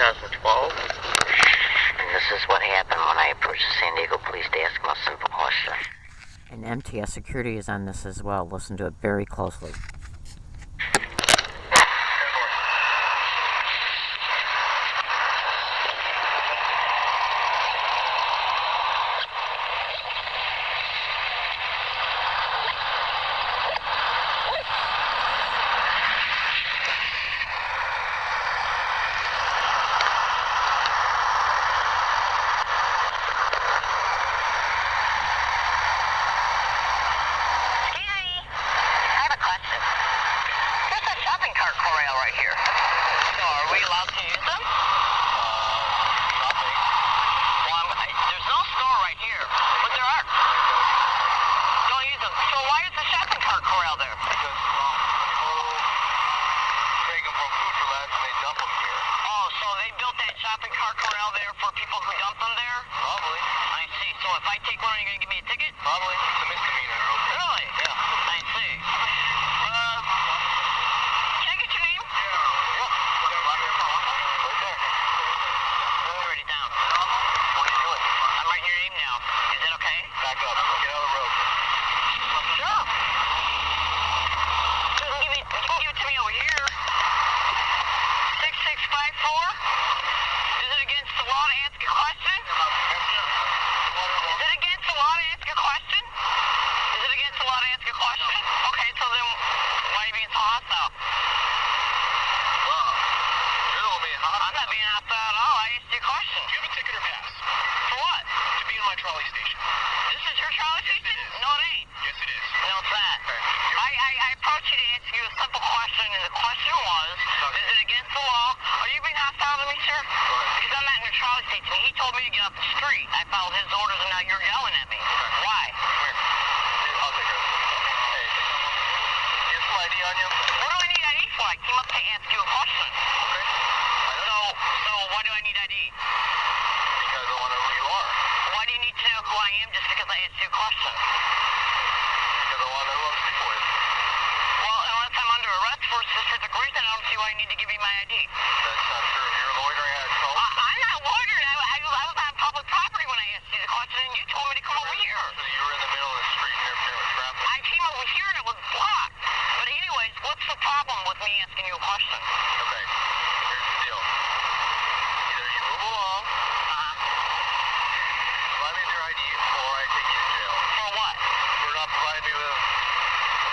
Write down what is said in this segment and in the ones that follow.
2012. And this is what happened when I approached the San Diego police to ask them a simple question. And MTS security is on this as well. Listen to it very closely. Right here. So are we allowed to use them? Nothing. Well, there's no store right here, but there are. Don't use them. So why is the shopping cart corral there? Because people take them from food for less and they dump them here. Oh, so they built that shopping cart corral there for people who dump them there? Probably. I see. So if I take one, are you going to give me a ticket? Probably. It's a misdemeanor. Really? Yeah. I see. Back up. Get out of the road. Sure. You can give it to me over here. 6654. Is it against the law to ask a question? Is it against the law to ask a question? Is it against the law to ask a question? Okay, so then why are you being so hostile? Well, you're the one being hostile. I'm not being hostile at all. I asked you a question. Do you have a ticket or pass? For what? To be in my trolley station. This is your trolley station? No, it ain't. Yes, it is. No, it's not. Okay. I approached you to ask you a simple question, and the question was, is it against the law? Are you being hostile to me, sir? Because I'm not in your trolley station. He told me to get off the street. I followed his orders, and now you're yelling at me. Okay. Why? Here. I'll take care of this. Hey, you have some ID on you? What do I need ID for? I came up to ask you a question. Okay. So why do I need ID? Because I want to know who you are. Why do you need to know who I am just because I asked you a question? Because I want to know who I'm speaking with. Well, unless I'm under arrest for a specific reason, I don't see why you need to give me my ID. That's not true. You're loitering at a phone. I'm not loitering. I was on public property when I asked you the question, and you told me to come over here. So you were in the middle of the street interfering with traffic. I came over here, and it was blocked. But anyways, what's the problem with me asking you a question? Okay. Here's the deal. Either you move along, provide me with your ID, or I take you to jail. For what? For not providing me with a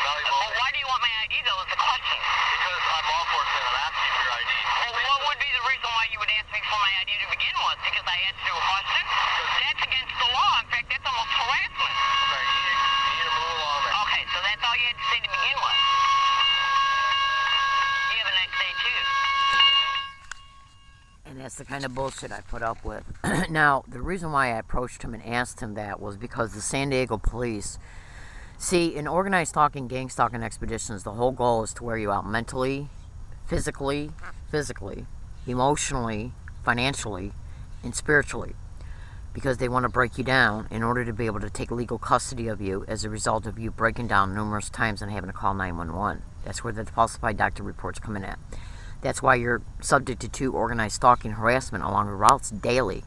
valuable... Well, why do you want my ID, though, is the question? Because I'm law enforcement, I'm asking you for your ID. Well, what would be the reason why you would ask me for my ID to begin with? Because I asked you a question? That's against the law. In fact, that's almost harassment. Okay, you need to move along then. Okay, so that's all you had to say to begin with. You have a nice day, too. And that's the kind of bullshit I put up with. Now, the reason why I approached him and asked him that was because the San Diego police... See, in organized stalking, gang stalking expeditions, the whole goal is to wear you out mentally, physically, emotionally, financially, and spiritually. Because they want to break you down in order to be able to take legal custody of you as a result of you breaking down numerous times and having to call 911. That's where the falsified doctor reports come in at. That's why you're subjected to organized stalking harassment along the routes daily.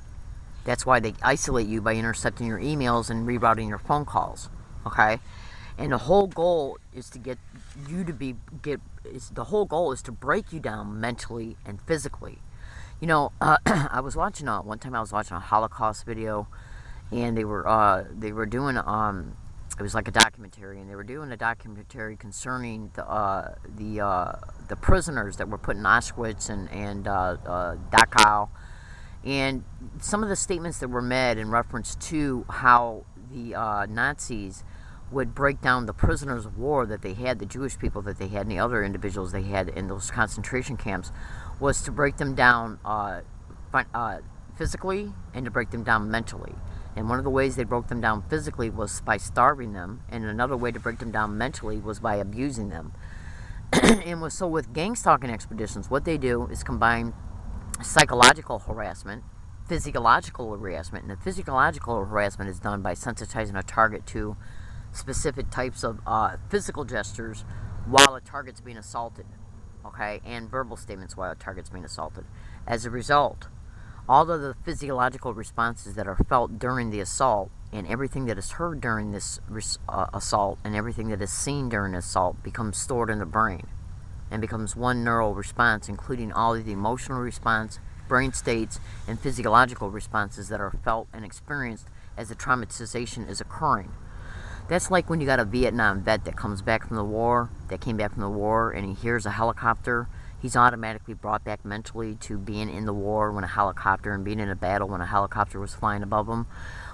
That's why they isolate you by intercepting your emails and rerouting your phone calls. Okay? And the whole goal is to get you to the whole goal is to break you down mentally and physically. You know, I was watching one time I was watching a Holocaust video, and they were doing it was like a documentary, and they were doing a documentary concerning the prisoners that were put in Auschwitz and Dachau, and some of the statements that were made in reference to how the Nazis would break down the prisoners of war that they had, the Jewish people that they had, and the other individuals they had in those concentration camps, was to break them down physically and to break them down mentally. And one of the ways they broke them down physically was by starving them, and another way to break them down mentally was by abusing them. And so with gang stalking expeditions, what they do is combine psychological harassment, physiological harassment, and the physiological harassment is done by sensitizing a target to specific types of physical gestures while a target's being assaulted. okay, and verbal statements while a target's being assaulted. As a result, all of the physiological responses that are felt during the assault and everything that is heard during this assault and everything that is seen during the assault becomes stored in the brain and becomes one neural response, including all of the emotional response, brain states, and physiological responses that are felt and experienced as the traumatization is occurring. That's like when you got a Vietnam vet that comes back from the war, and he hears a helicopter. He's automatically brought back mentally to being in the war when a helicopter, and being in a battle when a helicopter was flying above him.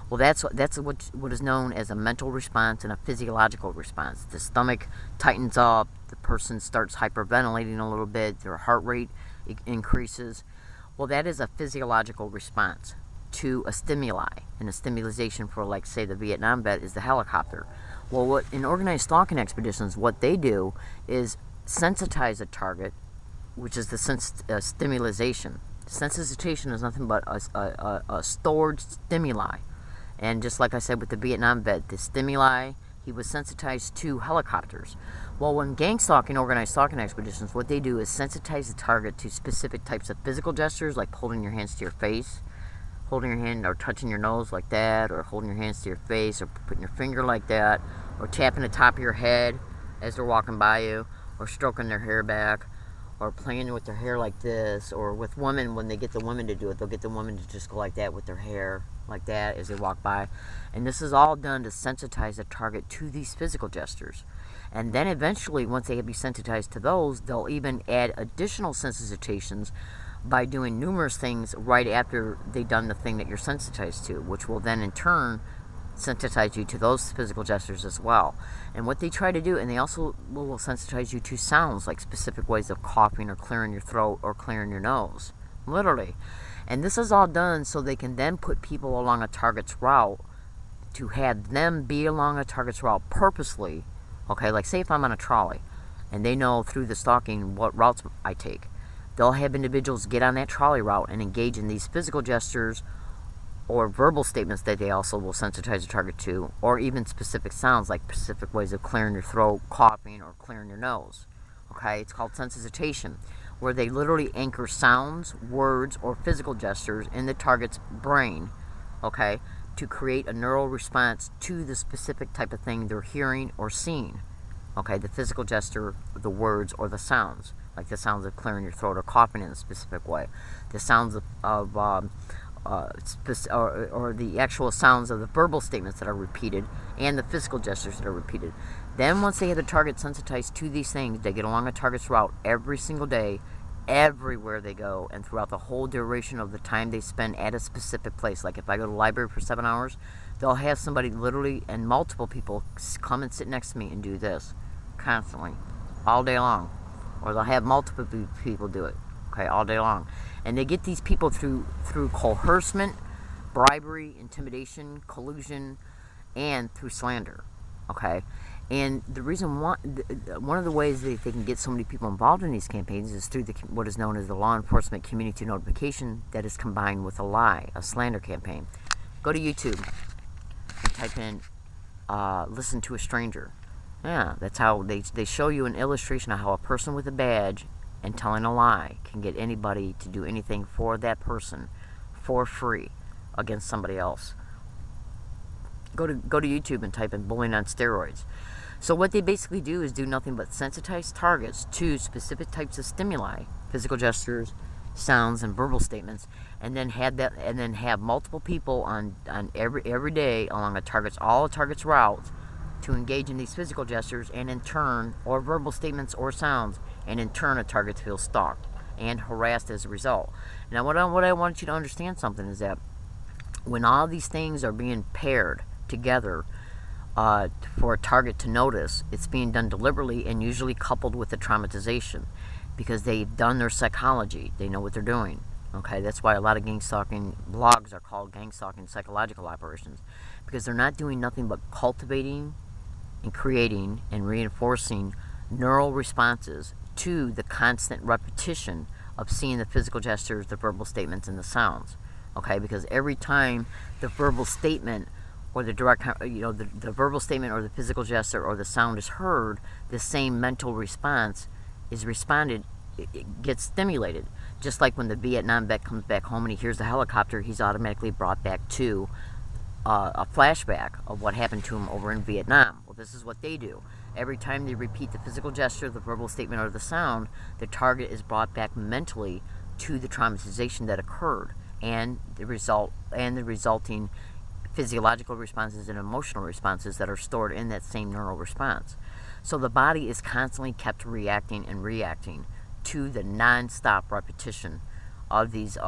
Well, that's what is known as a mental response and a physiological response. The stomach tightens up, the person starts hyperventilating a little bit, their heart rate increases. Well, that is a physiological response to a stimuli, and a stimulation for, like, say, the Vietnam vet is the helicopter. Well, what in organized stalking expeditions, what they do is sensitize a target, which is the stimulation. Sensitization is nothing but a stored stimuli. And just like I said with the Vietnam vet, the stimuli, he was sensitized to helicopters. Well, when gang stalking, organized stalking expeditions, what they do is sensitize the target to specific types of physical gestures, like holding your hands to your face, holding your hand or touching your nose like that, or holding your hands to your face, or putting your finger like that, or tapping the top of your head as they're walking by you, or stroking their hair back, or playing with their hair like this. Or with women, when they get the women to do it, they'll get the women to just go like that with their hair like that as they walk by. And this is all done to sensitize the target to these physical gestures. And then eventually, once they be sensitized to those, they'll even add additional sensitizations by doing numerous things right after they've done the thing that you're sensitized to, which will then in turn sensitize you to those physical gestures as well. And what they try to do, and they also will sensitize you to sounds, like specific ways of coughing or clearing your throat or clearing your nose, literally. And this is all done so they can then put people along a target's route, to have them be along a target's route purposely. Okay, like say if I'm on a trolley and they know through the stalking what routes I take, they'll have individuals get on that trolley route and engage in these physical gestures or verbal statements that they also will sensitize the target to, or even specific sounds, like specific ways of clearing your throat, coughing, or clearing your nose. Okay, it's called sensitization, where they literally anchor sounds, words, or physical gestures in the target's brain, okay, to create a neural response to the specific type of thing they're hearing or seeing. Okay, the physical gesture, the words, or the sounds, like the sounds of clearing your throat or coughing in a specific way, the sounds of the actual sounds of the verbal statements that are repeated, and the physical gestures that are repeated. Then once they have the target sensitized to these things, they get along a target's route every single day, everywhere they go, and throughout the whole duration of the time they spend at a specific place. Like if I go to the library for 7 hours, they'll have somebody literally, and multiple people, come and sit next to me and do this constantly, all day long. Or they'll have multiple people do it, okay, all day long. And they get these people through coercement, bribery, intimidation, collusion, and through slander, okay? And the reason why, one of the ways that they can get so many people involved in these campaigns is through what is known as the law enforcement community notification that is combined with a lie, a slander campaign. Go to YouTube and type in listen to a stranger. Yeah, that's how they show you an illustration of how a person with a badge and telling a lie can get anybody to do anything for that person for free against somebody else. Go to YouTube and type in bullying on steroids. So what they basically do is do nothing but sensitize targets to specific types of stimuli, physical gestures, sounds, and verbal statements, and then have multiple people on every day along all a target's routes to engage in these physical gestures, and in turn, or verbal statements or sounds, and in turn a target feels stalked and harassed as a result. Now what I want you to understand something is that when all these things are being paired together for a target to notice, it's being done deliberately and usually coupled with the traumatization, because they've done their psychology. They know what they're doing. Okay, that's why a lot of gang stalking blogs are called gang stalking psychological operations, because they're not doing nothing but cultivating and creating and reinforcing neural responses to the constant repetition of seeing the physical gestures, the verbal statements, and the sounds. Okay, because every time the verbal statement or the the verbal statement or the physical gesture or the sound is heard, the same mental response is responded it gets stimulated. Just like when the Vietnam vet comes back home and he hears the helicopter, he's automatically brought back to a flashback of what happened to him over in Vietnam. Well, this is what they do. Every time they repeat the physical gesture, the verbal statement, or the sound, the target is brought back mentally to the traumatization that occurred and the resulting physiological responses and emotional responses that are stored in that same neural response. So the body is constantly kept reacting and reacting to the non-stop repetition of these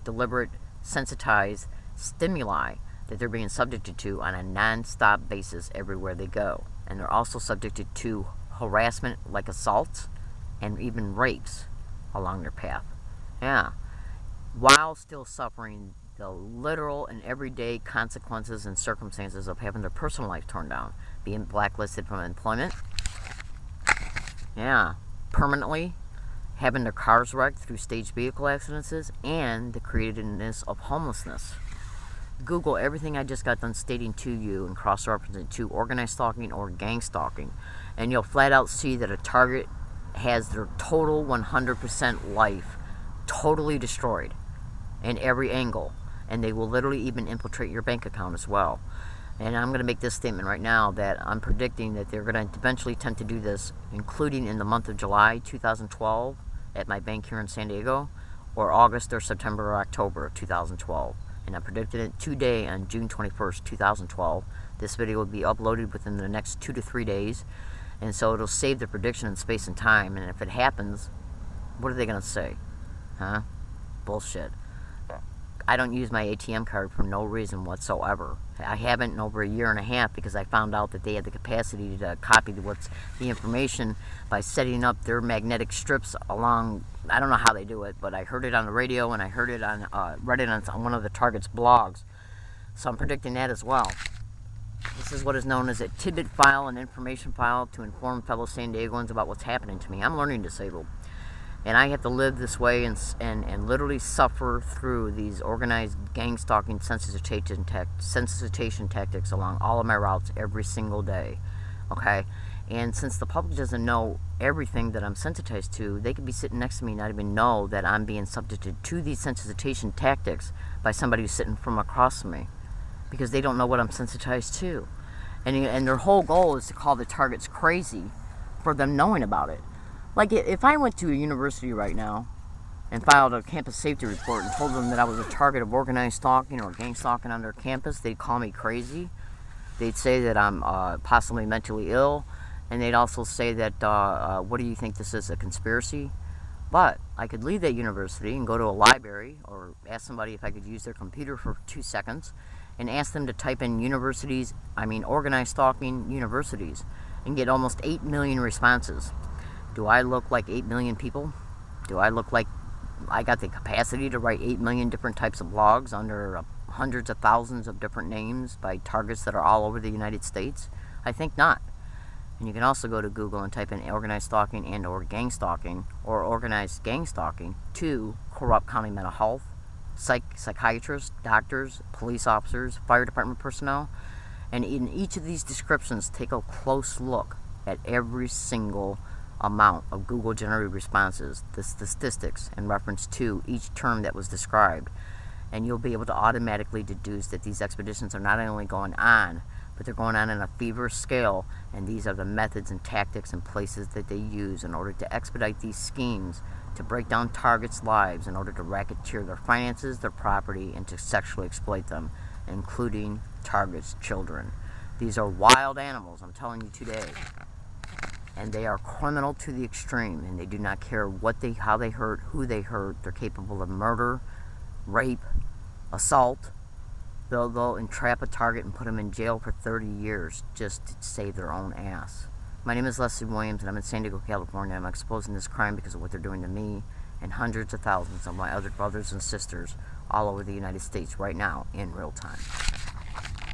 deliberate, sensitized stimuli that they're being subjected to on a non-stop basis everywhere they go. And they're also subjected to harassment like assaults and even rapes along their path. Yeah. While still suffering the literal and everyday consequences and circumstances of having their personal life torn down, being blacklisted from employment, yeah, permanently, having their cars wrecked through staged vehicle accidents, and the createdness of homelessness. Google everything I just got done stating to you and cross-reference it to organized stalking or gang stalking, and you'll flat out see that a target has their total 100% life totally destroyed in every angle, and they will literally even infiltrate your bank account as well. And I'm going to make this statement right now that I'm predicting that they're going to eventually attempt to do this, including in the month of July 2012 at my bank here in San Diego, or August or September or October of 2012. And I predicted it today on June 21st, 2012. This video will be uploaded within the next 2 to 3 days, and so it'll save the prediction in space and time. And if it happens, what are they going to say? Huh? Bullshit. I don't use my ATM card for no reason whatsoever. I haven't in over a year and a half because I found out that they had the capacity to copy the information by setting up their magnetic strips along. I don't know how they do it, but I heard it on the radio and I heard it on read it on one of the target's blogs. So I'm predicting that as well. This is what is known as a tidbit file, an information file to inform fellow San Diegoans about what's happening to me. I'm learning disabled. And I have to live this way and literally suffer through these organized gang stalking sensitization tactics along all of my routes every single day. Okay? And since the public doesn't know everything that I'm sensitized to, they could be sitting next to me and not even know that I'm being subjected to these sensitization tactics by somebody who's sitting from across from me, because they don't know what I'm sensitized to. And their whole goal is to call the targets crazy for them knowing about it. Like, if I went to a university right now and filed a campus safety report and told them that I was a target of organized stalking or gang stalking on their campus, they'd call me crazy. They'd say that I'm possibly mentally ill, and they'd also say that, what do you think this is, a conspiracy? But I could leave that university and go to a library or ask somebody if I could use their computer for 2 seconds and ask them to type in organized stalking universities, and get almost 8 million responses. Do I look like 8 million people? Do I look like I got the capacity to write 8 million different types of blogs under hundreds of thousands of different names by targets that are all over the United States? I think not. And you can also go to Google and type in organized stalking and or gang stalking or organized gang stalking to corrupt county mental health, psychiatrists, doctors, police officers, fire department personnel. And in each of these descriptions, take a close look at every single amount of Google generated responses, the statistics in reference to each term that was described, and you'll be able to automatically deduce that these expeditions are not only going on, but they're going on a feverish scale, and these are the methods and tactics and places that they use in order to expedite these schemes to break down targets' lives in order to racketeer their finances, their property, and to sexually exploit them, including targets' children. These are wild animals, I'm telling you today. And they are criminal to the extreme, and they do not care how they hurt, who they hurt. They're capable of murder, rape, assault. They'll entrap a target and put them in jail for 30 years just to save their own ass. My name is Leslie Williams, and I'm in San Diego, California. I'm exposing this crime because of what they're doing to me and hundreds of thousands of my other brothers and sisters all over the United States right now in real time.